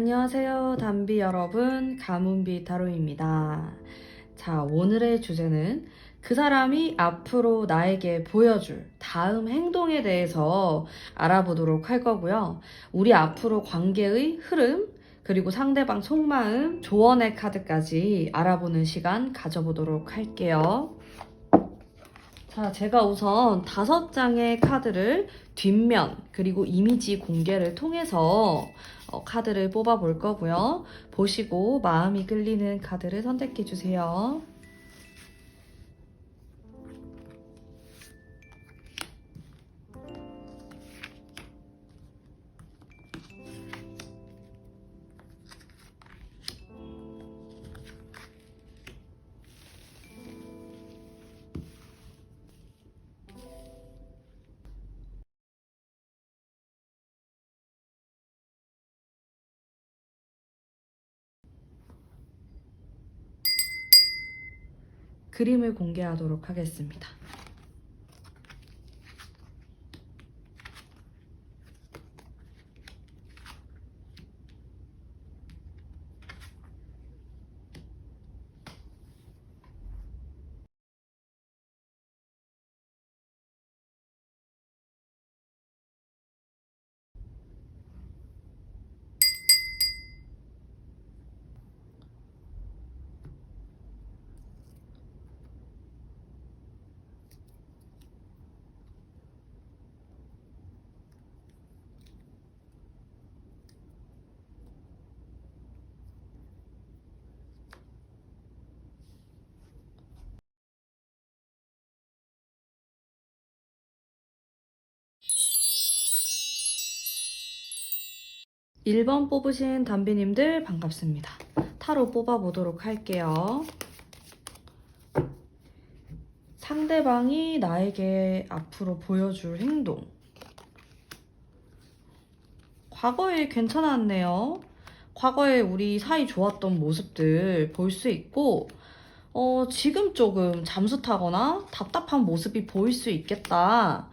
안녕하세요, 담비 여러분. 가문비 타로입니다. 자, 오늘의 주제는 그 사람이 앞으로 나에게 보여줄 다음 행동에 대해서 알아보도록 할 거고요. 우리 앞으로 관계의 흐름, 그리고 상대방 속마음, 조언의 카드까지 알아보는 시간 가져보도록 할게요. 자, 제가 우선 5장의 카드를 뒷면, 그리고 이미지 공개를 통해서 카드를 뽑아 볼 거고요. 보시고 마음이 끌리는 카드를 선택해 주세요. 그림을 공개하도록 하겠습니다. 일 번 뽑으신 담비님들 반갑습니다. 타로 뽑아보도록 할게요. 상대방이 나에게 앞으로 보여줄 행동. 과거에 괜찮았네요. 과거에 우리 사이 좋았던 모습들 볼 수 있고, 지금 조금 잠수 타거나 답답한 모습이 보일 수 있겠다.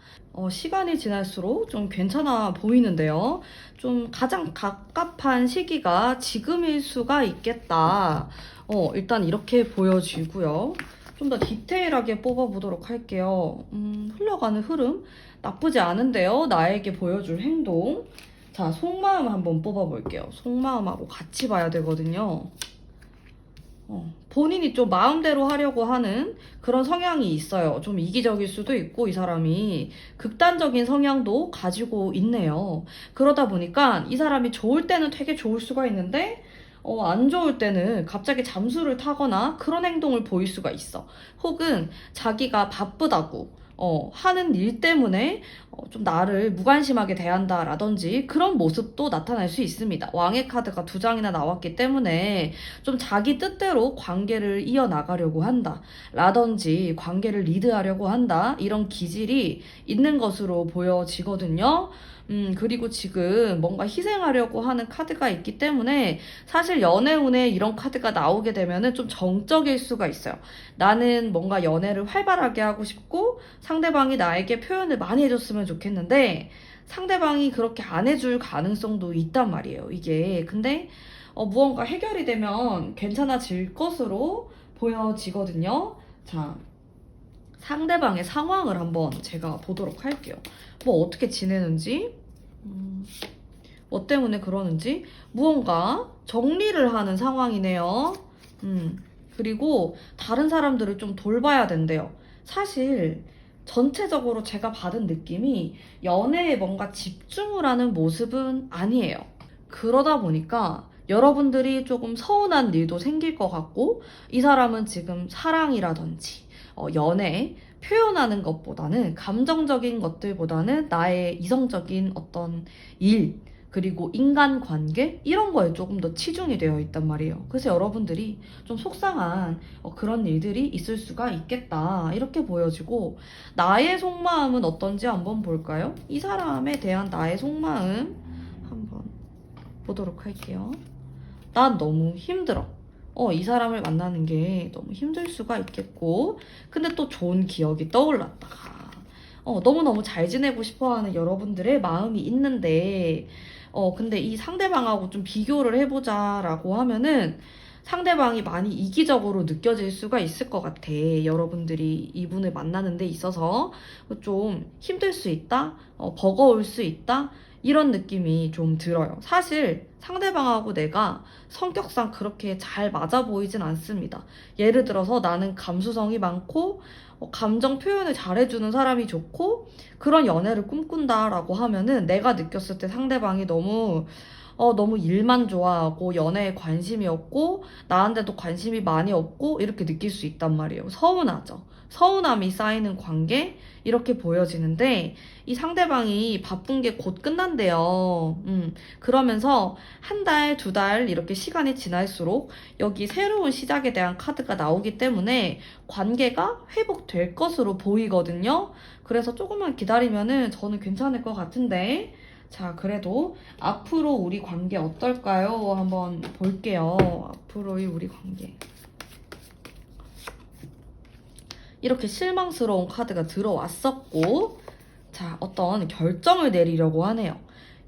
시간이 지날수록 좀 괜찮아 보이는데요. 좀 가장 갑갑한 시기가 지금일 수가 있겠다. 일단 이렇게 보여지고요. 좀 더 디테일하게 뽑아보도록 할게요. 흘러가는 흐름 나쁘지 않은데요. 나에게 보여줄 행동. 자, 속마음 한번 뽑아볼게요. 속마음하고 같이 봐야 되거든요. 본인이 좀 마음대로 하려고 하는 그런 성향이 있어요. 좀 이기적일 수도 있고, 이 사람이 극단적인 성향도 가지고 있네요. 그러다 보니까 이 사람이 좋을 때는 되게 좋을 수가 있는데, 안 좋을 때는 갑자기 잠수를 타거나 그런 행동을 보일 수가 있어. 혹은 자기가 바쁘다고 하는 일 때문에 좀 나를 무관심하게 대한다라든지 그런 모습도 나타날 수 있습니다. 왕의 카드가 2장이나 나왔기 때문에 좀 자기 뜻대로 관계를 이어나가려고 한다 라든지 관계를 리드하려고 한다, 이런 기질이 있는 것으로 보여지거든요. 그리고 지금 뭔가 희생하려고 하는 카드가 있기 때문에 사실 연애운에 이런 카드가 나오게 되면은 좀 정적일 수가 있어요. 나는 뭔가 연애를 활발하게 하고 싶고 상대방이 나에게 표현을 많이 해줬으면 좋겠는데 상대방이 그렇게 안 해줄 가능성도 있단 말이에요, 이게. 근데 무언가 해결이 되면 괜찮아질 것으로 보여지거든요. 자, 상대방의 상황을 한번 제가 보도록 할게요. 뭐 어떻게 지내는지, 뭐 때문에 그러는지, 무언가 정리를 하는 상황이네요. 그리고 다른 사람들을 좀 돌봐야 된대요. 사실 전체적으로 제가 받은 느낌이 연애에 뭔가 집중을 하는 모습은 아니에요. 그러다 보니까 여러분들이 조금 서운한 일도 생길 것 같고, 이 사람은 지금 사랑이라든지 연애 표현하는 것보다는, 감정적인 것들보다는 나의 이성적인 어떤 일, 그리고 인간관계 이런 거에 조금 더 치중이 되어 있단 말이에요. 그래서 여러분들이 좀 속상한 그런 일들이 있을 수가 있겠다, 이렇게 보여지고, 나의 속마음은 어떤지 한번 볼까요? 이 사람에 대한 나의 속마음 한번 보도록 할게요. 난 너무 힘들어. 이 사람을 만나는 게 너무 힘들 수가 있겠고, 근데 또 좋은 기억이 떠올랐다가, 너무너무 잘 지내고 싶어 하는 여러분들의 마음이 있는데, 근데 이 상대방하고 좀 비교를 해보자라고 하면은 상대방이 많이 이기적으로 느껴질 수가 있을 것 같아. 여러분들이 이분을 만나는 데 있어서 좀 힘들 수 있다? 버거울 수 있다? 이런 느낌이 좀 들어요. 사실 상대방하고 내가 성격상 그렇게 잘 맞아 보이진 않습니다. 예를 들어서 나는 감수성이 많고 감정 표현을 잘해주는 사람이 좋고 그런 연애를 꿈꾼다라고 하면은 내가 느꼈을 때 상대방이 너무 일만 좋아하고 연애에 관심이 없고 나한테도 관심이 많이 없고 이렇게 느낄 수 있단 말이에요. 서운하죠. 서운함이 쌓이는 관계 이렇게 보여지는데 이 상대방이 바쁜 게 곧 끝난대요. 그러면서 한 달, 두 달 이렇게 시간이 지날수록 여기 새로운 시작에 대한 카드가 나오기 때문에 관계가 회복될 것으로 보이거든요. 그래서 조금만 기다리면은 저는 괜찮을 것 같은데 자, 그래도 앞으로 우리 관계 어떨까요? 한번 볼게요. 앞으로의 우리 관계. 이렇게 실망스러운 카드가 들어왔었고, 자, 어떤 결정을 내리려고 하네요.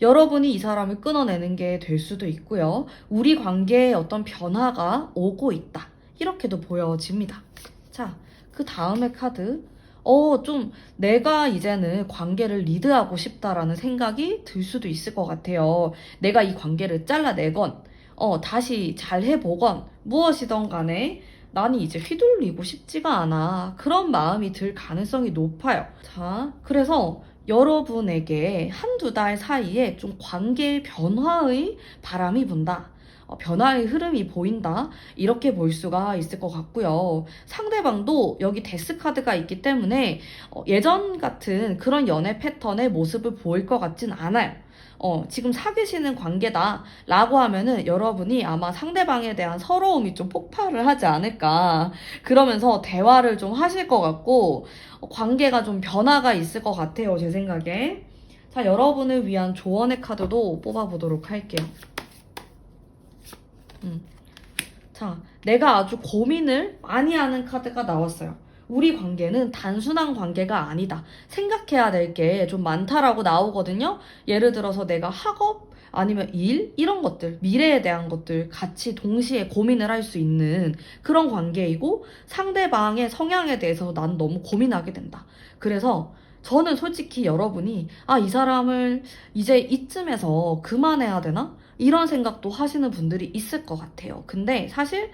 여러분이 이 사람을 끊어내는 게 될 수도 있고요. 우리 관계에 어떤 변화가 오고 있다. 이렇게도 보여집니다. 자, 그 다음에 카드. 좀 내가 이제는 관계를 리드하고 싶다라는 생각이 들 수도 있을 것 같아요. 내가 이 관계를 잘라내건, 다시 잘 해보건, 무엇이든 간에 나는 이제 휘둘리고 싶지가 않아. 그런 마음이 들 가능성이 높아요. 자, 그래서 여러분에게 한두 달 사이에 좀 관계의 변화의 바람이 분다. 변화의 흐름이 보인다. 이렇게 볼 수가 있을 것 같고요. 상대방도 여기 데스 카드가 있기 때문에 예전 같은 그런 연애 패턴의 모습을 보일 것 같진 않아요. 지금 사귀시는 관계다 라고 하면은 여러분이 아마 상대방에 대한 서러움이 좀 폭발을 하지 않을까. 그러면서 대화를 좀 하실 것 같고 관계가 좀 변화가 있을 것 같아요. 제 생각에. 자, 여러분을 위한 조언의 카드도 뽑아보도록 할게요. 자, 내가 아주 고민을 많이 하는 카드가 나왔어요. 우리 관계는 단순한 관계가 아니다. 생각해야 될 게 좀 많다라고 나오거든요. 예를 들어서 내가 학업, 아니면 일, 이런 것들, 미래에 대한 것들 같이 동시에 고민을 할 수 있는 그런 관계이고 상대방의 성향에 대해서 난 너무 고민하게 된다. 그래서 저는 솔직히 여러분이 이 사람을 이제 이쯤에서 그만해야 되나? 이런 생각도 하시는 분들이 있을 것 같아요. 근데 사실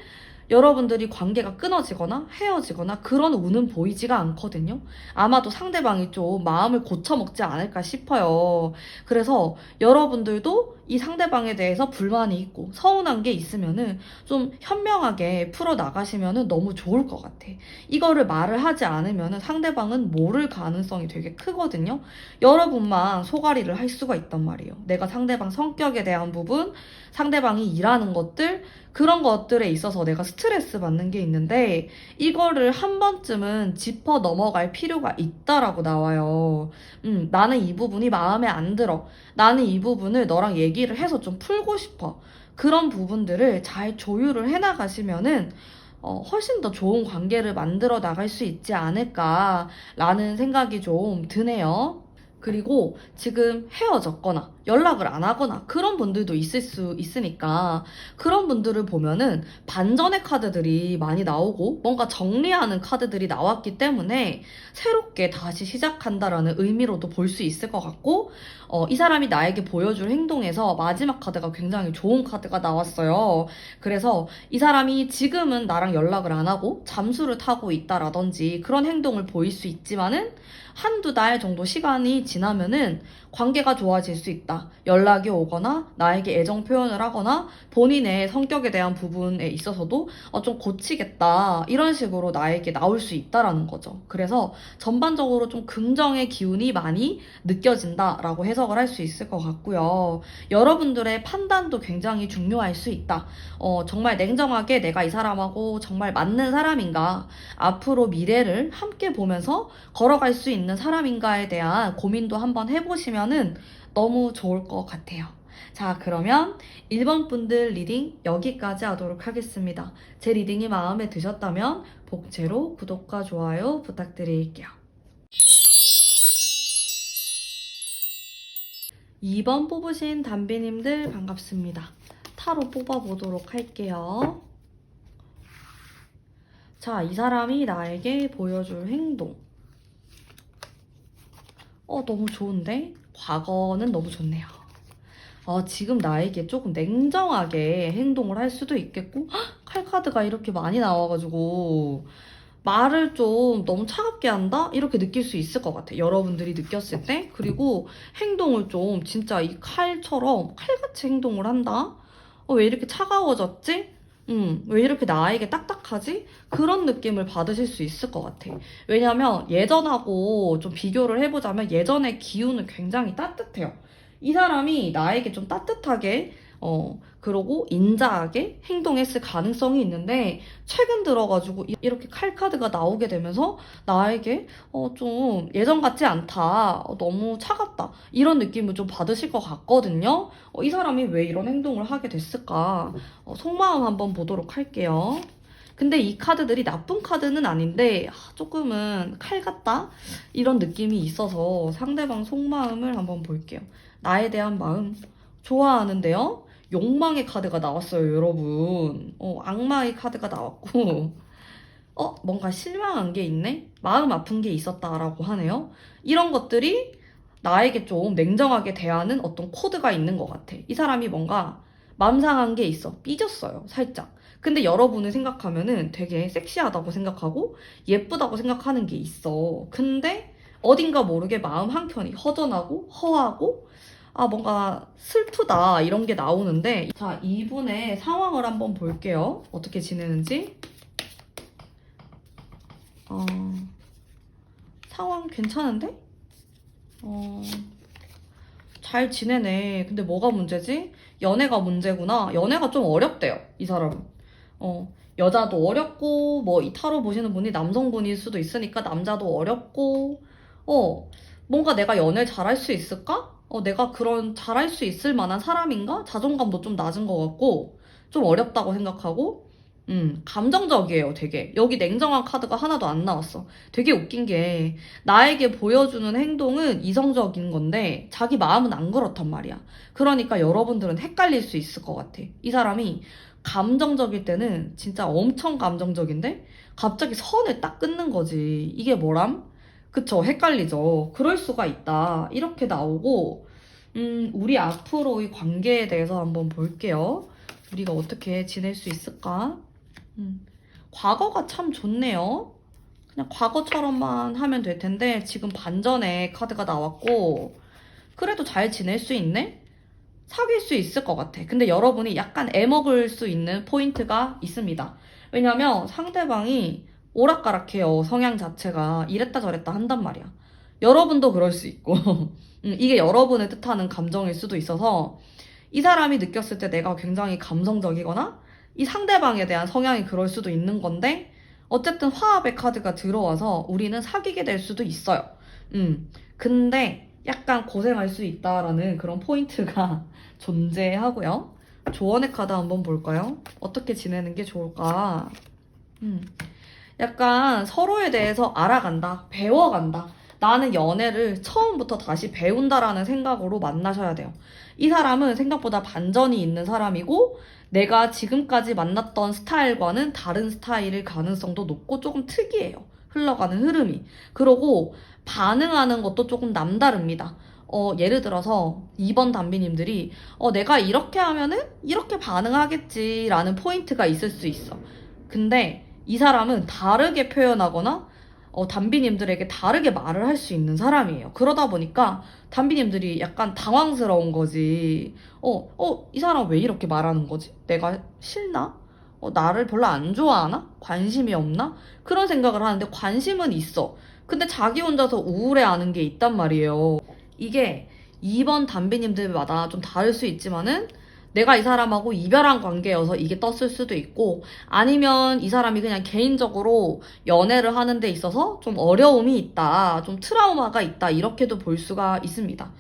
여러분들이 관계가 끊어지거나 헤어지거나 그런 운은 보이지가 않거든요. 아마도 상대방이 좀 마음을 고쳐먹지 않을까 싶어요. 그래서 여러분들도 이 상대방에 대해서 불만이 있고 서운한 게 있으면은 좀 현명하게 풀어나가시면은 너무 좋을 것 같아. 이거를 말을 하지 않으면은 상대방은 모를 가능성이 되게 크거든요. 여러분만 소가리를 할 수가 있단 말이에요. 내가 상대방 성격에 대한 부분, 상대방이 일하는 것들, 그런 것들에 있어서 내가 스트레스 받는 게 있는데 이거를 한 번쯤은 짚어 넘어갈 필요가 있다라고 나와요. 나는 이 부분이 마음에 안 들어. 나는 이 부분을 너랑 얘기를 해서 좀 풀고 싶어. 그런 부분들을 잘 조율을 해나가시면은 훨씬 더 좋은 관계를 만들어 나갈 수 있지 않을까라는 생각이 좀 드네요. 그리고 지금 헤어졌거나 연락을 안 하거나 그런 분들도 있을 수 있으니까 그런 분들을 보면은 반전의 카드들이 많이 나오고 뭔가 정리하는 카드들이 나왔기 때문에 새롭게 다시 시작한다라는 의미로도 볼 수 있을 것 같고 이 사람이 나에게 보여줄 행동에서 마지막 카드가 굉장히 좋은 카드가 나왔어요. 그래서 이 사람이 지금은 나랑 연락을 안 하고 잠수를 타고 있다라든지 그런 행동을 보일 수 있지만은 한두 달 정도 시간이 지나면은 관계가 좋아질 수 있다. 연락이 오거나 나에게 애정 표현을 하거나 본인의 성격에 대한 부분에 있어서도 좀 고치겠다. 이런 식으로 나에게 나올 수 있다라는 거죠. 그래서 전반적으로 좀 긍정의 기운이 많이 느껴진다라고 해석을 할 수 있을 것 같고요. 여러분들의 판단도 굉장히 중요할 수 있다. 정말 냉정하게 내가 이 사람하고 정말 맞는 사람인가, 앞으로 미래를 함께 보면서 걸어갈 수 있는 사람인가에 대한 고민도 한번 해보시면은 너무 좋을 것 같아요. 자, 그러면 1번 분들 리딩 여기까지 하도록 하겠습니다. 제 리딩이 마음에 드셨다면 복채로 구독과 좋아요 부탁드릴게요. 2번 뽑으신 담비님들 반갑습니다. 타로 뽑아보도록 할게요. 자, 이 사람이 나에게 보여줄 행동. 너무 좋은데? 과거는 너무 좋네요. 지금 나에게 조금 냉정하게 행동을 할 수도 있겠고, 칼카드가 이렇게 많이 나와가지고, 말을 좀 너무 차갑게 한다? 이렇게 느낄 수 있을 것 같아. 여러분들이 느꼈을 때. 그리고 행동을 좀 진짜 이 칼처럼 칼같이 행동을 한다? 왜 이렇게 차가워졌지? 왜 이렇게 나에게 딱딱하지? 그런 느낌을 받으실 수 있을 것 같아. 왜냐면 예전하고 좀 비교를 해보자면 예전의 기운은 굉장히 따뜻해요. 이 사람이 나에게 좀 따뜻하게, 그러고 인자하게 행동했을 가능성이 있는데, 최근 들어가지고 이렇게 칼카드가 나오게 되면서 나에게, 좀 예전 같지 않다. 너무 차갑다. 이런 느낌을 좀 받으실 것 같거든요. 이 사람이 왜 이런 행동을 하게 됐을까? 속마음 한번 보도록 할게요. 근데 이 카드들이 나쁜 카드는 아닌데 조금은 칼 같다? 이런 느낌이 있어서 상대방 속마음을 한번 볼게요. 나에 대한 마음 좋아하는데요. 욕망의 카드가 나왔어요, 여러분. 악마의 카드가 나왔고 뭔가 실망한 게 있네? 마음 아픈 게 있었다라고 하네요. 이런 것들이 나에게 좀 냉정하게 대하는 어떤 코드가 있는 것 같아. 이 사람이 뭔가 마음 상한 게 있어. 삐졌어요, 살짝. 근데 여러분을 생각하면은 되게 섹시하다고 생각하고 예쁘다고 생각하는 게 있어. 근데 어딘가 모르게 마음 한켠이 허전하고 허하고 뭔가 슬프다 이런 게 나오는데, 자, 이분의 상황을 한번 볼게요. 어떻게 지내는지. 상황 괜찮은데? 잘 지내네. 근데 뭐가 문제지? 연애가 문제구나. 연애가 좀 어렵대요, 이 사람은. 여자도 어렵고, 뭐, 이 타로 보시는 분이 남성분일 수도 있으니까 남자도 어렵고, 뭔가 내가 연애 잘할 수 있을까? 내가 그런 잘할 수 있을 만한 사람인가? 자존감도 좀 낮은 것 같고, 좀 어렵다고 생각하고, 감정적이에요, 되게. 여기 냉정한 카드가 하나도 안 나왔어. 되게 웃긴 게, 나에게 보여주는 행동은 이성적인 건데, 자기 마음은 안 그렇단 말이야. 그러니까 여러분들은 헷갈릴 수 있을 것 같아. 이 사람이 감정적일 때는 진짜 엄청 감정적인데, 갑자기 선을 딱 끊는 거지. 이게 뭐람? 그쵸, 헷갈리죠. 그럴 수가 있다. 이렇게 나오고, 우리 앞으로의 관계에 대해서 한번 볼게요. 우리가 어떻게 지낼 수 있을까? 과거가 참 좋네요. 그냥 과거처럼만 하면 될 텐데, 지금 반전의 카드가 나왔고, 그래도 잘 지낼 수 있네? 사귈 수 있을 것 같아. 근데 여러분이 약간 애먹을 수 있는 포인트가 있습니다. 왜냐면 상대방이 오락가락해요. 성향 자체가 이랬다 저랬다 한단 말이야. 여러분도 그럴 수 있고 이게 여러분을 뜻하는 감정일 수도 있어서 이 사람이 느꼈을 때 내가 굉장히 감성적이거나 이 상대방에 대한 성향이 그럴 수도 있는 건데 어쨌든 화합의 카드가 들어와서 우리는 사귀게 될 수도 있어요. 근데 약간 고생할 수 있다라는 그런 포인트가 존재하고요. 조언의 카드 한번 볼까요? 어떻게 지내는 게 좋을까? 약간 서로에 대해서 알아간다, 배워간다. 나는 연애를 처음부터 다시 배운다라는 생각으로 만나셔야 돼요. 이 사람은 생각보다 반전이 있는 사람이고, 내가 지금까지 만났던 스타일과는 다른 스타일일 가능성도 높고 조금 특이해요. 흘러가는 흐름이. 그리고 반응하는 것도 조금 남다릅니다. 예를 들어서 2번 담비님들이 내가 이렇게 하면은 이렇게 반응하겠지라는 포인트가 있을 수 있어. 근데 이 사람은 다르게 표현하거나 담비님들에게 다르게 말을 할 수 있는 사람이에요. 그러다 보니까 담비님들이 약간 당황스러운 거지. 이 사람 왜 이렇게 말하는 거지? 내가 싫나? 나를 별로 안 좋아하나? 관심이 없나? 그런 생각을 하는데 관심은 있어. 근데 자기 혼자서 우울해하는 게 있단 말이에요. 이게 2번 담비님들마다 좀 다를 수 있지만은 내가 이 사람하고 이별한 관계여서 이게 떴을 수도 있고 아니면 이 사람이 그냥 개인적으로 연애를 하는 데 있어서 좀 어려움이 있다, 좀 트라우마가 있다 이렇게도 볼 수가 있습니다.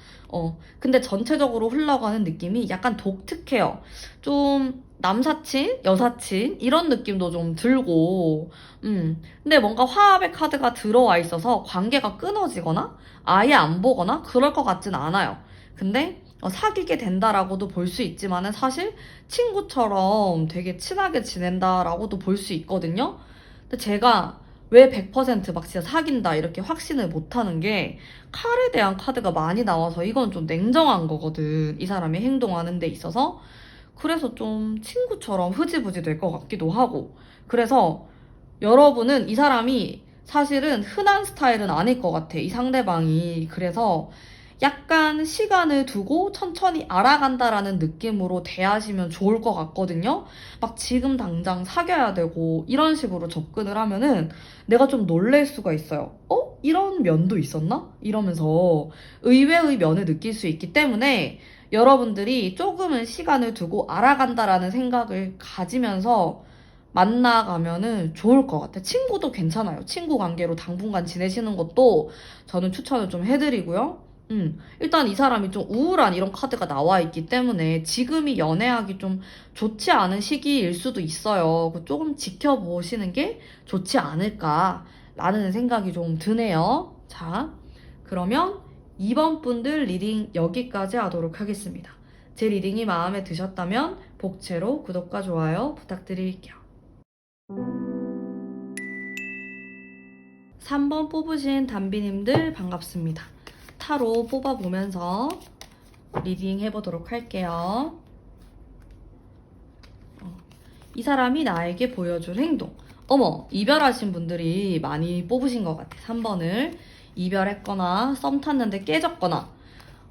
근데 전체적으로 흘러가는 느낌이 약간 독특해요. 좀 남사친, 여사친 이런 느낌도 좀 들고 근데 뭔가 화합의 카드가 들어와 있어서 관계가 끊어지거나 아예 안 보거나 그럴 것 같진 않아요. 근데 사귀게 된다라고도 볼 수 있지만은 사실 친구처럼 되게 친하게 지낸다라고도 볼 수 있거든요. 근데 제가 왜 100%막 진짜 사귄다 이렇게 확신을 못하는 게 칼에 대한 카드가 많이 나와서 이건 좀 냉정한 거거든. 이 사람이 행동하는 데 있어서. 그래서 좀 친구처럼 흐지부지 될 것 같기도 하고. 그래서 여러분은 이 사람이 사실은 흔한 스타일은 아닐 것 같아. 이 상대방이. 그래서 약간 시간을 두고 천천히 알아간다라는 느낌으로 대하시면 좋을 것 같거든요. 막 지금 당장 사귀어야 되고 이런 식으로 접근을 하면은 내가 좀 놀랄 수가 있어요. 이런 면도 있었나? 이러면서 의외의 면을 느낄 수 있기 때문에 여러분들이 조금은 시간을 두고 알아간다라는 생각을 가지면서 만나가면은 좋을 것 같아요. 친구도 괜찮아요. 친구 관계로 당분간 지내시는 것도 저는 추천을 좀 해드리고요. 일단 이 사람이 좀 우울한 이런 카드가 나와 있기 때문에 지금이 연애하기 좀 좋지 않은 시기일 수도 있어요. 조금 지켜보시는 게 좋지 않을까라는 생각이 좀 드네요. 자, 그러면 2번 분들 리딩 여기까지 하도록 하겠습니다. 제 리딩이 마음에 드셨다면 복채로 구독과 좋아요 부탁드릴게요. 3번 뽑으신 담비님들 반갑습니다. 타로 뽑아보면서 리딩 해보도록 할게요. 이 사람이 나에게 보여줄 행동. 어머, 이별하신 분들이 많이 뽑으신 것 같아. 3번을 이별했거나 썸 탔는데 깨졌거나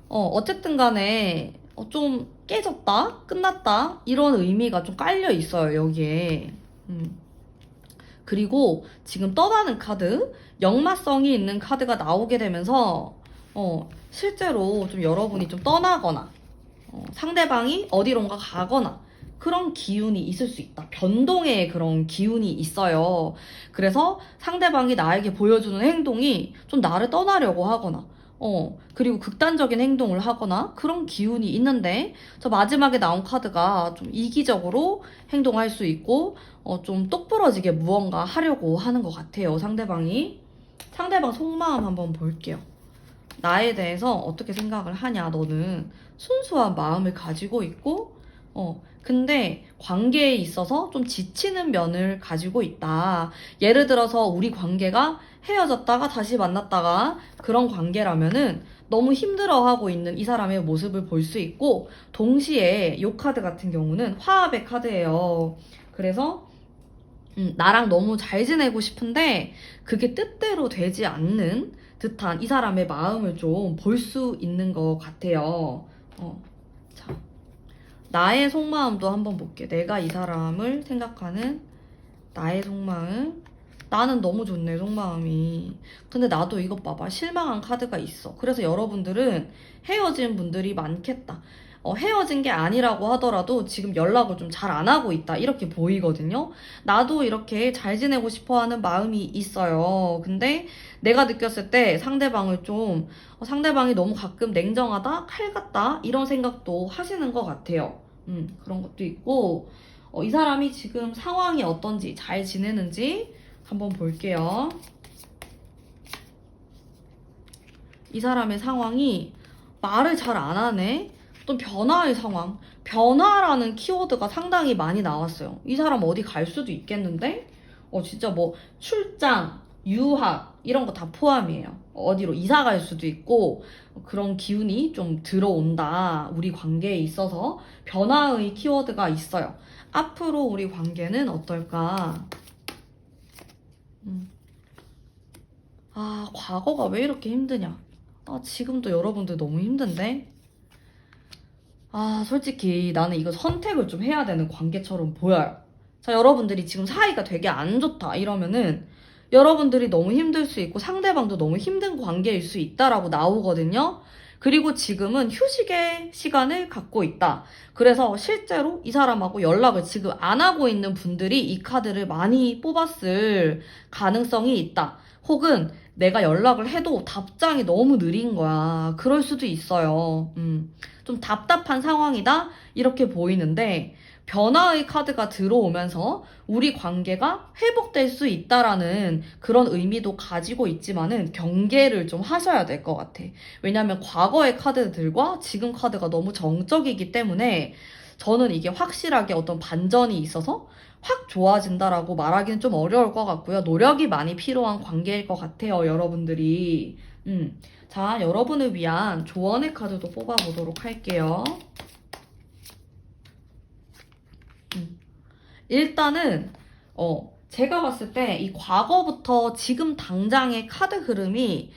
어쨌든 간에 좀 깨졌다, 끝났다 이런 의미가 좀 깔려 있어요, 여기에. 그리고 지금 떠나는 카드, 역마성이 있는 카드가 나오게 되면서 실제로 좀 여러분이 좀 떠나거나 상대방이 어디론가 가거나 그런 기운이 있을 수 있다. 변동의 그런 기운이 있어요. 그래서 상대방이 나에게 보여주는 행동이 좀 나를 떠나려고 하거나 그리고 극단적인 행동을 하거나 그런 기운이 있는데 저 마지막에 나온 카드가 좀 이기적으로 행동할 수 있고 좀 똑부러지게 무언가 하려고 하는 것 같아요. 상대방이. 상대방 속마음 한번 볼게요. 나에 대해서 어떻게 생각을 하냐. 너는 순수한 마음을 가지고 있고 근데 관계에 있어서 좀 지치는 면을 가지고 있다. 예를 들어서 우리 관계가 헤어졌다가 다시 만났다가 그런 관계라면은 너무 힘들어하고 있는 이 사람의 모습을 볼 수 있고, 동시에 이 카드 같은 경우는 화합의 카드예요. 그래서 나랑 너무 잘 지내고 싶은데 그게 뜻대로 되지 않는 듯한 이 사람의 마음을 좀 볼 수 있는 것 같아요. 자, 나의 속마음도 한번 볼게. 내가 이 사람을 생각하는 나의 속마음. 나는 너무 좋네, 속마음이. 근데 나도 이것 봐봐. 실망한 카드가 있어. 그래서 여러분들은 헤어진 분들이 많겠다. 헤어진 게 아니라고 하더라도 지금 연락을 좀 잘 안 하고 있다. 이렇게 보이거든요. 나도 이렇게 잘 지내고 싶어 하는 마음이 있어요. 근데 내가 느꼈을 때 상대방을 좀, 상대방이 너무 가끔 냉정하다, 칼 같다, 이런 생각도 하시는 것 같아요. 그런 것도 있고, 이 사람이 지금 상황이 어떤지, 잘 지내는지 한번 볼게요. 이 사람의 상황이 말을 잘 안 하네? 또 변화의 상황. 변화라는 키워드가 상당히 많이 나왔어요. 이 사람 어디 갈 수도 있겠는데? 진짜 뭐 출장, 유학 이런 거 다 포함이에요. 어디로 이사 갈 수도 있고 그런 기운이 좀 들어온다. 우리 관계에 있어서 변화의 키워드가 있어요. 앞으로 우리 관계는 어떨까? 과거가 왜 이렇게 힘드냐? 지금도 여러분들 너무 힘든데? 솔직히 나는 이거 선택을 좀 해야 되는 관계처럼 보여요. 자, 여러분들이 지금 사이가 되게 안 좋다 이러면은 여러분들이 너무 힘들 수 있고 상대방도 너무 힘든 관계일 수 있다라고 나오거든요. 그리고 지금은 휴식의 시간을 갖고 있다. 그래서 실제로 이 사람하고 연락을 지금 안 하고 있는 분들이 이 카드를 많이 뽑았을 가능성이 있다. 혹은 내가 연락을 해도 답장이 너무 느린 거야. 그럴 수도 있어요. 좀 답답한 상황이다? 이렇게 보이는데 변화의 카드가 들어오면서 우리 관계가 회복될 수 있다라는 그런 의미도 가지고 있지만은 경계를 좀 하셔야 될 것 같아. 왜냐면 과거의 카드들과 지금 카드가 너무 정적이기 때문에 저는 이게 확실하게 어떤 반전이 있어서 확 좋아진다라고 말하기는 좀 어려울 것 같고요. 노력이 많이 필요한 관계일 것 같아요, 여러분들이. 자, 여러분을 위한 조언의 카드도 뽑아보도록 할게요. 일단은 제가 봤을 때 이 과거부터 지금 당장의 카드 흐름이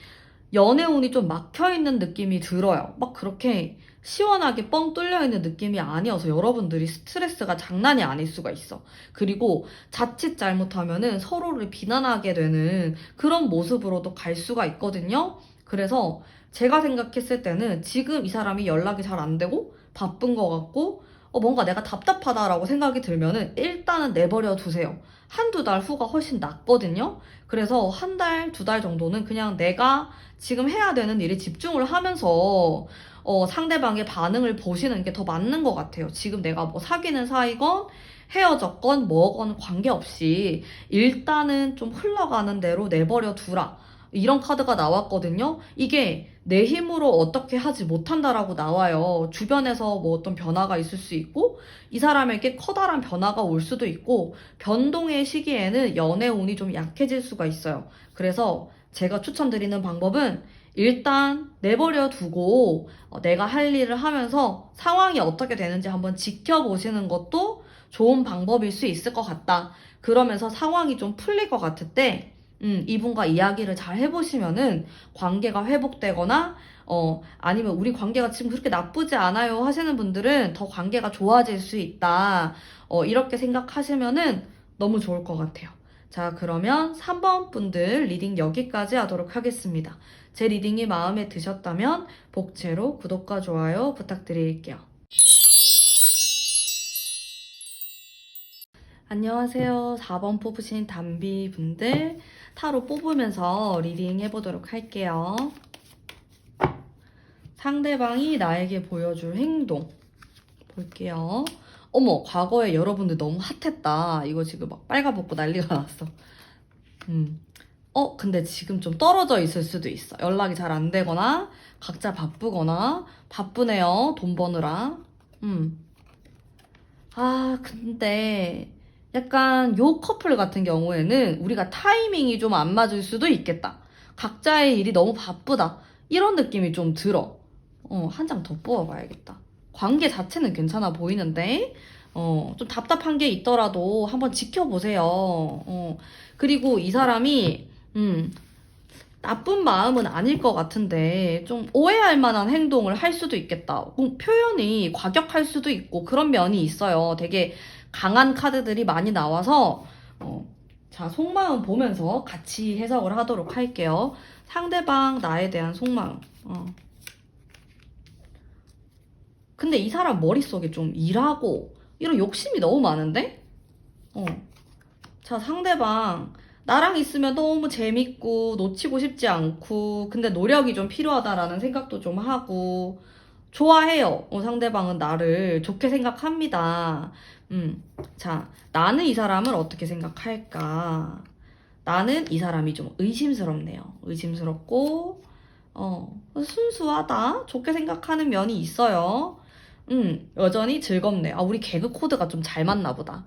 연애운이 좀 막혀있는 느낌이 들어요. 막 그렇게 시원하게 뻥 뚫려있는 느낌이 아니어서 여러분들이 스트레스가 장난이 아닐 수가 있어. 그리고 자칫 잘못하면은 서로를 비난하게 되는 그런 모습으로도 갈 수가 있거든요. 그래서 제가 생각했을 때는 지금 이 사람이 연락이 잘 안 되고 바쁜 것 같고 뭔가 내가 답답하다라고 생각이 들면은 일단은 내버려 두세요. 한두 달 후가 훨씬 낫거든요. 그래서 한 달, 두 달 정도는 그냥 내가 지금 해야 되는 일에 집중을 하면서 상대방의 반응을 보시는 게 더 맞는 것 같아요. 지금 내가 뭐 사귀는 사이건 헤어졌건 뭐건 관계없이 일단은 좀 흘러가는 대로 내버려 두라. 이런 카드가 나왔거든요. 이게 내 힘으로 어떻게 하지 못한다라고 나와요. 주변에서 뭐 어떤 변화가 있을 수 있고, 이 사람에게 커다란 변화가 올 수도 있고, 변동의 시기에는 연애 운이 좀 약해질 수가 있어요. 그래서 제가 추천드리는 방법은 일단 내버려 두고 내가 할 일을 하면서 상황이 어떻게 되는지 한번 지켜보시는 것도 좋은 방법일 수 있을 것 같다. 그러면서 상황이 좀 풀릴 것 같을 때 이분과 이야기를 잘 해보시면은 관계가 회복되거나, 아니면 우리 관계가 지금 그렇게 나쁘지 않아요 하시는 분들은 더 관계가 좋아질 수 있다. 이렇게 생각하시면은 너무 좋을 것 같아요. 자, 그러면 3번 분들 리딩 여기까지 하도록 하겠습니다. 제 리딩이 마음에 드셨다면 복채로 구독과 좋아요 부탁드릴게요. 안녕하세요. 4번 뽑으신 담비 분들 타로 뽑으면서 리딩 해보도록 할게요. 상대방이 나에게 보여줄 행동 볼게요. 어머, 과거에 여러분들 너무 핫했다. 이거 지금 막 빨가벗고 난리가 났어. 근데 지금 좀 떨어져 있을 수도 있어. 연락이 잘 안 되거나 각자 바쁘거나 바쁘네요. 돈 버느라. 근데 약간 요 커플 같은 경우에는 우리가 타이밍이 좀 안 맞을 수도 있겠다. 각자의 일이 너무 바쁘다. 이런 느낌이 좀 들어. 한 장 더 뽑아봐야겠다. 관계 자체는 괜찮아 보이는데, 좀 답답한 게 있더라도 한번 지켜보세요. 그리고 이 사람이, 나쁜 마음은 아닐 것 같은데 좀 오해할 만한 행동을 할 수도 있겠다. 표현이 과격할 수도 있고 그런 면이 있어요. 되게 강한 카드들이 많이 나와서 자, 속마음 보면서 같이 해석을 하도록 할게요. 상대방 나에 대한 속마음. 근데 이 사람 머릿속에 좀 일하고 이런 욕심이 너무 많은데? 자, 상대방 나랑 있으면 너무 재밌고 놓치고 싶지 않고 근데 노력이 좀 필요하다라는 생각도 좀 하고 좋아해요. 상대방은 나를 좋게 생각합니다. 자, 나는 이 사람을 어떻게 생각할까? 나는 이 사람이 좀 의심스럽네요. 의심스럽고 순수하다. 좋게 생각하는 면이 있어요. 여전히 즐겁네요. 우리 개그 코드가 좀 잘 맞나 보다.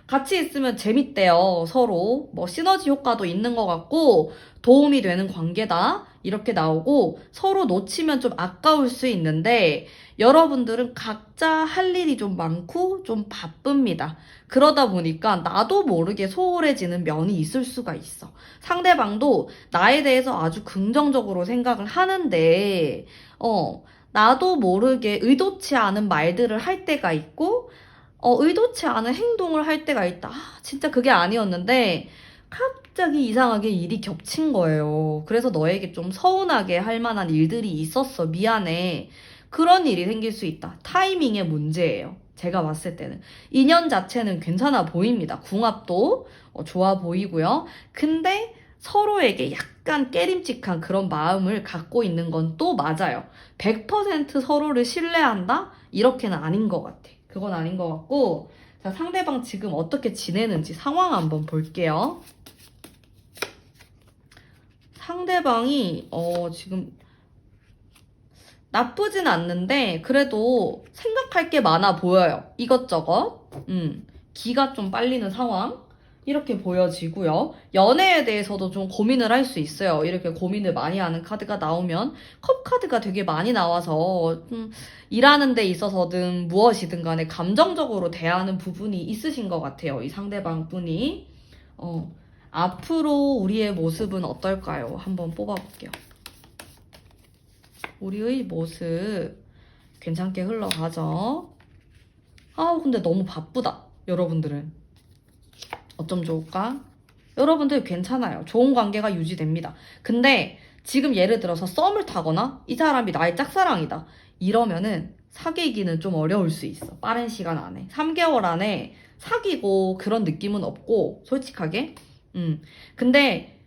같이 있으면 재밌대요, 서로. 뭐, 시너지 효과도 있는 것 같고, 도움이 되는 관계다. 이렇게 나오고, 서로 놓치면 좀 아까울 수 있는데, 여러분들은 각자 할 일이 좀 많고, 좀 바쁩니다. 그러다 보니까 나도 모르게 소홀해지는 면이 있을 수가 있어. 상대방도 나에 대해서 아주 긍정적으로 생각을 하는데, 나도 모르게 의도치 않은 말들을 할 때가 있고, 의도치 않은 행동을 할 때가 있다. 진짜 그게 아니었는데, 갑자기 이상하게 일이 겹친 거예요. 그래서 너에게 좀 서운하게 할 만한 일들이 있었어. 미안해. 그런 일이 생길 수 있다. 타이밍의 문제예요. 제가 봤을 때는. 인연 자체는 괜찮아 보입니다. 궁합도 좋아 보이고요. 근데 서로에게 약간 깨림칙한 그런 마음을 갖고 있는 건 또 맞아요. 100% 서로를 신뢰한다? 이렇게는 아닌 것 같아. 그건 아닌 것 같고, 자, 상대방 지금 어떻게 지내는지 상황 한번 볼게요. 상대방이 지금 나쁘진 않는데 그래도 생각할 게 많아 보여요. 이것저것. 기가 좀 빨리는 상황. 이렇게 보여지고요. 연애에 대해서도 좀 고민을 할 수 있어요. 이렇게 고민을 많이 하는 카드가 나오면 컵 카드가 되게 많이 나와서 일하는 데 있어서든 무엇이든 간에 감정적으로 대하는 부분이 있으신 것 같아요. 이 상대방 분이. 앞으로 우리의 모습은 어떨까요? 한번 뽑아볼게요. 우리의 모습 괜찮게 흘러가죠? 근데 너무 바쁘다. 여러분들은. 어쩜 좋을까? 여러분들 괜찮아요. 좋은 관계가 유지됩니다. 근데 지금 예를 들어서 썸을 타거나 이 사람이 나의 짝사랑이다. 이러면은 사귀기는 좀 어려울 수 있어. 빠른 시간 안에. 3개월 안에 사귀고 그런 느낌은 없고 솔직하게. 근데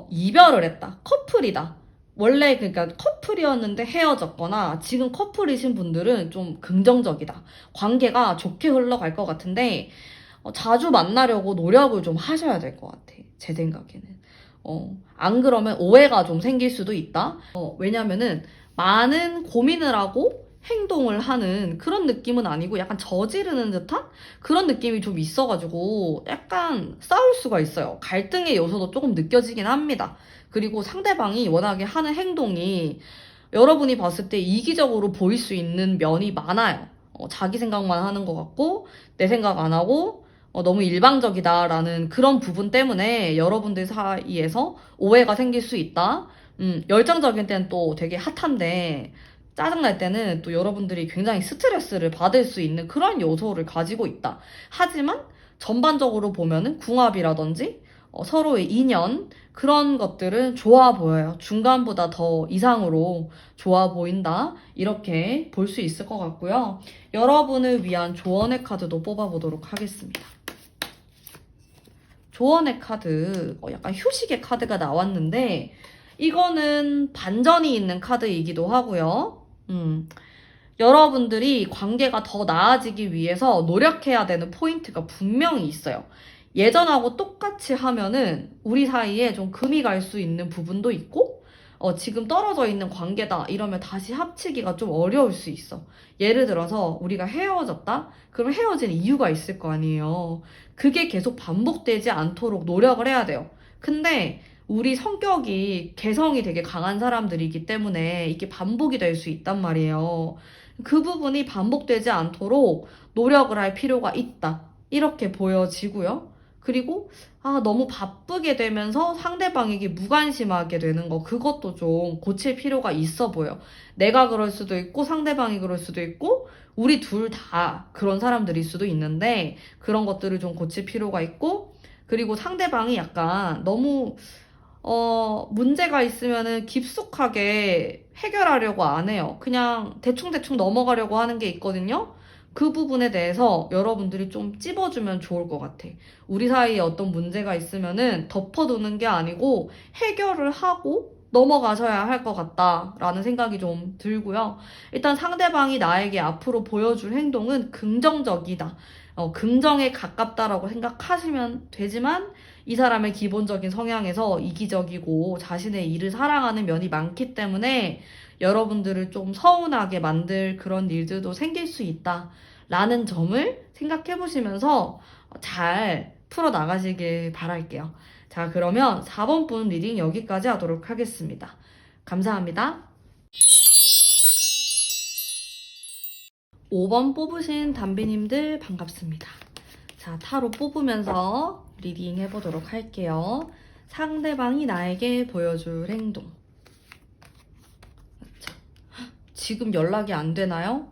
이별을 했다. 커플이다. 원래 그러니까 커플이었는데 헤어졌거나 지금 커플이신 분들은 좀 긍정적이다. 관계가 좋게 흘러갈 것 같은데 자주 만나려고 노력을 좀 하셔야 될 것 같아. 제 생각에는. 안 그러면 오해가 좀 생길 수도 있다. 왜냐면은 많은 고민을 하고 행동을 하는 그런 느낌은 아니고 약간 저지르는 듯한 그런 느낌이 좀 있어가지고 약간 싸울 수가 있어요. 갈등의 요소도 조금 느껴지긴 합니다. 그리고 상대방이 워낙에 하는 행동이 여러분이 봤을 때 이기적으로 보일 수 있는 면이 많아요. 자기 생각만 하는 것 같고 내 생각 안 하고 너무 일방적이다라는 그런 부분 때문에 여러분들 사이에서 오해가 생길 수 있다. 열정적인 때는 또 되게 핫한데 짜증날 때는 또 여러분들이 굉장히 스트레스를 받을 수 있는 그런 요소를 가지고 있다. 하지만 전반적으로 보면은 궁합이라든지 서로의 인연 그런 것들은 좋아 보여요. 중간보다 더 이상으로 좋아 보인다. 이렇게 볼 수 있을 것 같고요. 여러분을 위한 조언의 카드도 뽑아보도록 하겠습니다. 조언의 카드, 약간 휴식의 카드가 나왔는데 이거는 반전이 있는 카드이기도 하고요. 여러분들이 관계가 더 나아지기 위해서 노력해야 되는 포인트가 분명히 있어요. 예전하고 똑같이 하면은 우리 사이에 좀 금이 갈 수 있는 부분도 있고, 지금 떨어져 있는 관계다 이러면 다시 합치기가 좀 어려울 수 있어. 예를 들어서 우리가 헤어졌다? 그럼 헤어진 이유가 있을 거 아니에요. 그게 계속 반복되지 않도록 노력을 해야 돼요. 근데 우리 성격이 개성이 되게 강한 사람들이기 때문에 이게 반복이 될 수 있단 말이에요. 그 부분이 반복되지 않도록 노력을 할 필요가 있다. 이렇게 보여지고요. 그리고 너무 바쁘게 되면서 상대방에게 무관심하게 되는 거 그것도 좀 고칠 필요가 있어 보여. 내가 그럴 수도 있고 상대방이 그럴 수도 있고 우리 둘 다 그런 사람들일 수도 있는데 그런 것들을 좀 고칠 필요가 있고 그리고 상대방이 약간 너무 문제가 있으면은 깊숙하게 해결하려고 안 해요. 그냥 대충대충 넘어가려고 하는 게 있거든요. 그 부분에 대해서 여러분들이 좀 찝어주면 좋을 것 같아. 우리 사이에 어떤 문제가 있으면은 덮어두는 게 아니고 해결을 하고 넘어가셔야 할 것 같다라는 생각이 좀 들고요. 일단 상대방이 나에게 앞으로 보여줄 행동은 긍정적이다. 긍정에 가깝다라고 생각하시면 되지만 이 사람의 기본적인 성향에서 이기적이고 자신의 일을 사랑하는 면이 많기 때문에 여러분들을 좀 서운하게 만들 그런 일들도 생길 수 있다라는 점을 생각해 보시면서 잘 풀어나가시길 바랄게요. 자, 그러면 4번 분 리딩 여기까지 하도록 하겠습니다. 감사합니다. 5번 뽑으신 담비님들 반갑습니다. 자, 타로 뽑으면서 리딩 해보도록 할게요. 상대방이 나에게 보여줄 행동. 지금 연락이 안 되나요?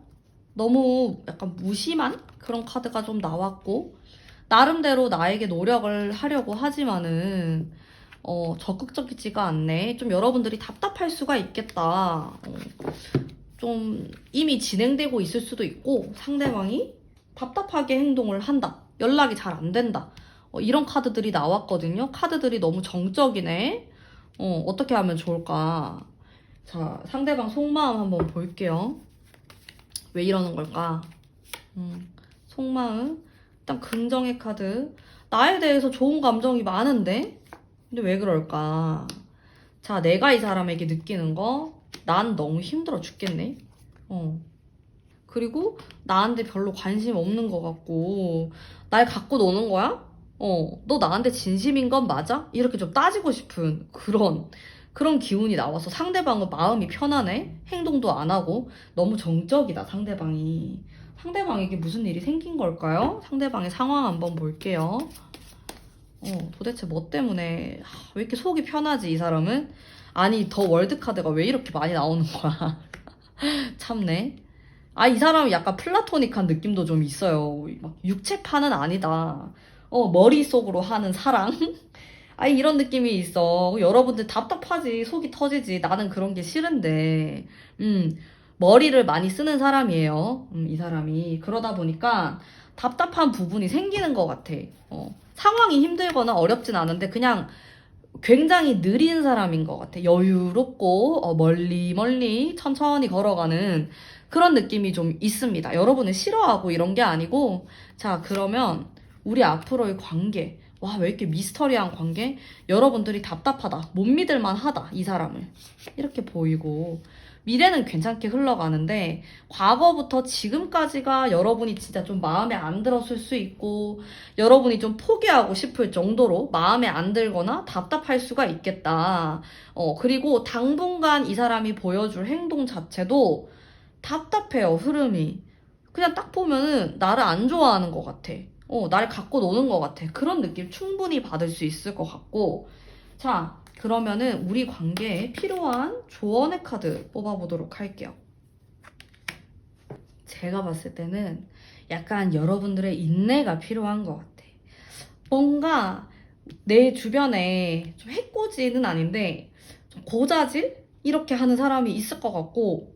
너무 약간 무심한 그런 카드가 좀 나왔고 나름대로 나에게 노력을 하려고 하지만은 적극적이지가 않네. 좀 여러분들이 답답할 수가 있겠다. 좀 이미 진행되고 있을 수도 있고 상대방이 답답하게 행동을 한다. 연락이 잘 안 된다. 이런 카드들이 나왔거든요. 카드들이 너무 정적이네. 어떻게 하면 좋을까? 자, 상대방 속마음 한번 볼게요. 왜 이러는 걸까? 속마음. 일단 긍정의 카드. 나에 대해서 좋은 감정이 많은데? 근데 왜 그럴까? 자, 내가 이 사람에게 느끼는 거, 난 너무 힘들어 죽겠네. 그리고 나한테 별로 관심 없는 것 같고, 날 갖고 노는 거야? 너 나한테 진심인 건 맞아? 이렇게 좀 따지고 싶은 그런 기운이 나와서 상대방은 마음이 편하네? 행동도 안 하고, 너무 정적이다, 상대방이. 상대방에게 무슨 일이 생긴 걸까요? 상대방의 상황 한번 볼게요. 도대체 뭐 때문에, 왜 이렇게 속이 편하지, 이 사람은? 아니, 더 월드카드가 왜 이렇게 많이 나오는 거야? 참네. 이 사람이 약간 플라토닉한 느낌도 좀 있어요. 막 육체파는 아니다. 머릿속으로 하는 사랑? 이런 느낌이 있어. 여러분들 답답하지. 속이 터지지. 나는 그런 게 싫은데. 머리를 많이 쓰는 사람이에요. 이 사람이. 그러다 보니까 답답한 부분이 생기는 것 같아. 상황이 힘들거나 어렵진 않은데 그냥 굉장히 느린 사람인 것 같아. 여유롭고 멀리 멀리 천천히 걸어가는 그런 느낌이 좀 있습니다. 여러분을 싫어하고 이런 게 아니고, 자, 그러면 우리 앞으로의 관계. 와, 왜 이렇게 미스터리한 관계? 여러분들이 답답하다. 못 믿을만 하다. 이 사람을. 이렇게 보이고. 미래는 괜찮게 흘러가는데 과거부터 지금까지가 여러분이 진짜 좀 마음에 안 들었을 수 있고 여러분이 좀 포기하고 싶을 정도로 마음에 안 들거나 답답할 수가 있겠다. 그리고 당분간 이 사람이 보여줄 행동 자체도 답답해요, 흐름이. 그냥 딱 보면은 나를 안 좋아하는 것 같아. 나를 갖고 노는 것 같아. 그런 느낌 충분히 받을 수 있을 것 같고. 자, 그러면은 우리 관계에 필요한 조언의 카드 뽑아보도록 할게요. 제가 봤을 때는 약간 여러분들의 인내가 필요한 것 같아. 뭔가 내 주변에 좀 해코지는 아닌데 좀 고자질? 이렇게 하는 사람이 있을 것 같고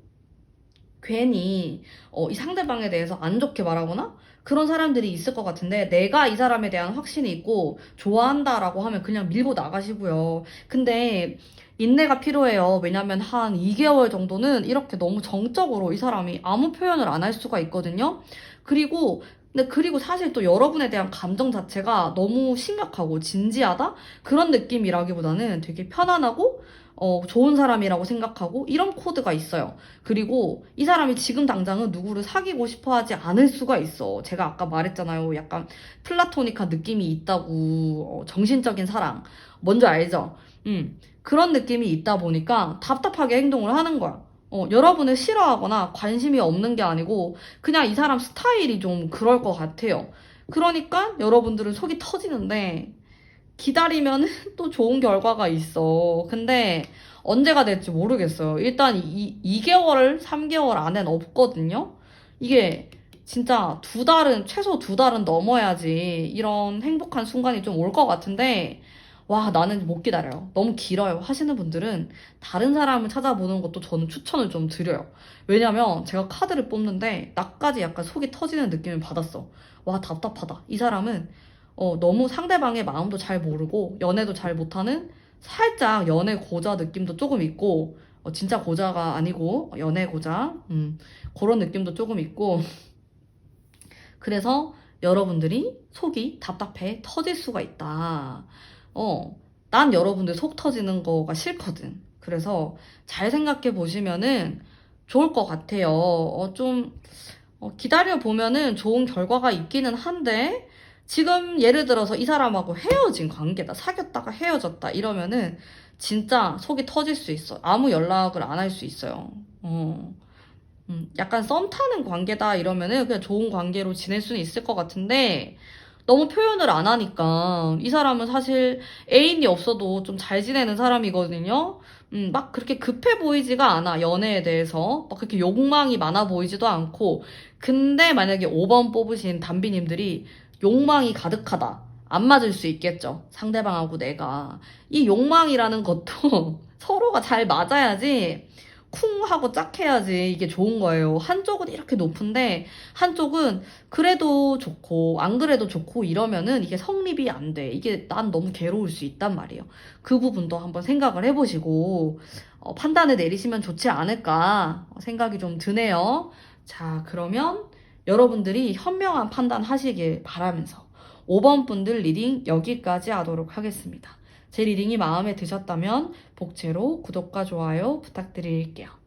괜히 이 상대방에 대해서 안 좋게 말하거나 그런 사람들이 있을 것 같은데 내가 이 사람에 대한 확신이 있고 좋아한다라고 하면 그냥 밀고 나가시고요. 근데 인내가 필요해요. 왜냐면 한 2개월 정도는 이렇게 너무 정적으로 이 사람이 아무 표현을 안 할 수가 있거든요. 그리고 사실 또 여러분에 대한 감정 자체가 너무 심각하고 진지하다? 그런 느낌이라기보다는 되게 편안하고 좋은 사람이라고 생각하고 이런 코드가 있어요. 그리고 이 사람이 지금 당장은 누구를 사귀고 싶어 하지 않을 수가 있어. 제가 아까 말했잖아요. 약간 플라토닉한 느낌이 있다고. 정신적인 사랑. 뭔지 알죠? 그런 느낌이 있다 보니까 답답하게 행동을 하는 거야. 여러분을 싫어하거나 관심이 없는 게 아니고 그냥 이 사람 스타일이 좀 그럴 것 같아요. 그러니까 여러분들은 속이 터지는데 기다리면 또 좋은 결과가 있어. 근데 언제가 될지 모르겠어요. 일단 2개월, 3개월 안엔 없거든요. 이게 진짜 최소 2달은 넘어야지 이런 행복한 순간이 좀 올 것 같은데, 와, 나는 못 기다려요. 너무 길어요. 하시는 분들은 다른 사람을 찾아보는 것도 저는 추천을 좀 드려요. 왜냐면 제가 카드를 뽑는데 나까지 약간 속이 터지는 느낌을 받았어. 와, 답답하다. 이 사람은 너무 상대방의 마음도 잘 모르고 연애도 잘 못하는 살짝 연애 고자 느낌도 조금 있고 진짜 고자가 아니고 연애 고자 그런 느낌도 조금 있고 그래서 여러분들이 속이 답답해 터질 수가 있다. 난 여러분들 속 터지는 거가 싫거든. 그래서 잘 생각해 보시면은 좋을 것 같아요. 기다려 보면은 좋은 결과가 있기는 한데 지금 예를 들어서 이 사람하고 헤어진 관계다. 사귀었다가 헤어졌다. 이러면은 진짜 속이 터질 수 있어. 아무 연락을 안 할 수 있어요. 약간 썸 타는 관계다 이러면은 그냥 좋은 관계로 지낼 수는 있을 것 같은데 너무 표현을 안 하니까 이 사람은 사실 애인이 없어도 좀 잘 지내는 사람이거든요. 막 그렇게 급해 보이지가 않아, 연애에 대해서. 막 그렇게 욕망이 많아 보이지도 않고. 근데 만약에 5번 뽑으신 담비님들이 욕망이 가득하다. 안 맞을 수 있겠죠. 상대방하고 내가. 이 욕망이라는 것도 서로가 잘 맞아야지 쿵 하고 짝 해야지 이게 좋은 거예요. 한쪽은 이렇게 높은데 한쪽은 그래도 좋고 안 그래도 좋고 이러면은 이게 성립이 안 돼. 이게 난 너무 괴로울 수 있단 말이에요. 그 부분도 한번 생각을 해보시고 판단을 내리시면 좋지 않을까 생각이 좀 드네요. 자, 그러면 여러분들이 현명한 판단 하시길 바라면서 5번 분들 리딩 여기까지 하도록 하겠습니다. 제 리딩이 마음에 드셨다면 복채로 구독과 좋아요 부탁드릴게요.